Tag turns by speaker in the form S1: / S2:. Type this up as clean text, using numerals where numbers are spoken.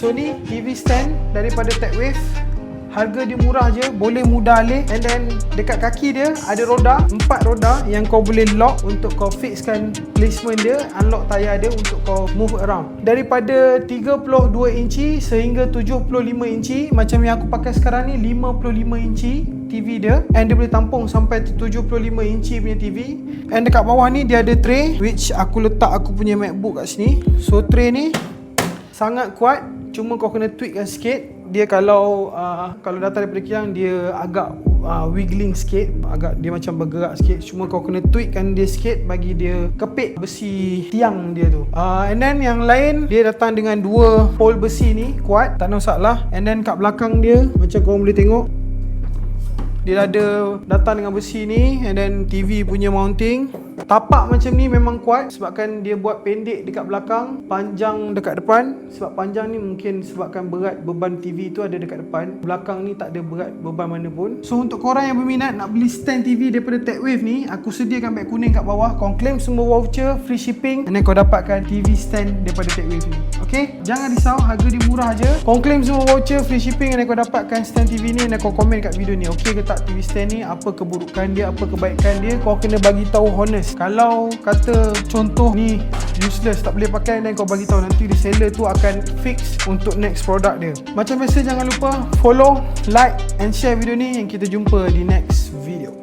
S1: So ni TV stand daripada TechWave. Harga dia murah je, boleh mudah alih. And then dekat kaki dia ada roda, 4 roda yang kau boleh lock untuk kau fixkan placement dia, unlock tayar dia untuk kau move around. Daripada 32 inci sehingga 75 inci, macam yang aku pakai sekarang ni 55 inci TV dia, and dia boleh tampung sampai 75 inci punya TV. And dekat bawah ni dia ada tray, which aku letak aku punya MacBook kat sini. So tray ni sangat kuat, cuma kau kena tweakkan sikit. Dia kalau datang daripada kilang dia agak wiggling sikit, agak dia macam bergerak sikit. Cuma kau kena tweakkan dia sikit bagi dia kepit besi tiang dia tu. And then yang lain dia datang dengan 2 pole besi ni, kuat, tak ada masalah. And then kat belakang dia macam kau boleh tengok, dia ada datang dengan besi ni. And then TV punya mounting, tapak macam ni memang kuat sebabkan dia buat pendek dekat belakang, panjang dekat depan. Sebab panjang ni mungkin sebabkan berat beban TV tu ada dekat depan, belakang ni tak ada berat beban mana pun. So untuk korang yang berminat nak beli stand TV daripada TechWave ni, aku sediakan beg kuning kat bawah. Kau claim semua voucher, free shipping, and then kau dapatkan TV stand daripada TechWave ni. Okay, jangan risau, harga dia murah je. Kau claim semua voucher, free shipping, and then kau dapatkan stand TV ni. And then kau komen kat video ni, okay ke tak TV stand ni, apa keburukan dia, apa kebaikan dia. Kau kena bagi tahu honest. Kalau kata contoh ni useless, tak boleh pakai, dan kau bagi tahu, nanti reseller tu akan fix untuk next product dia. Macam biasa, jangan lupa follow, like and share video ni, yang kita jumpa di next video.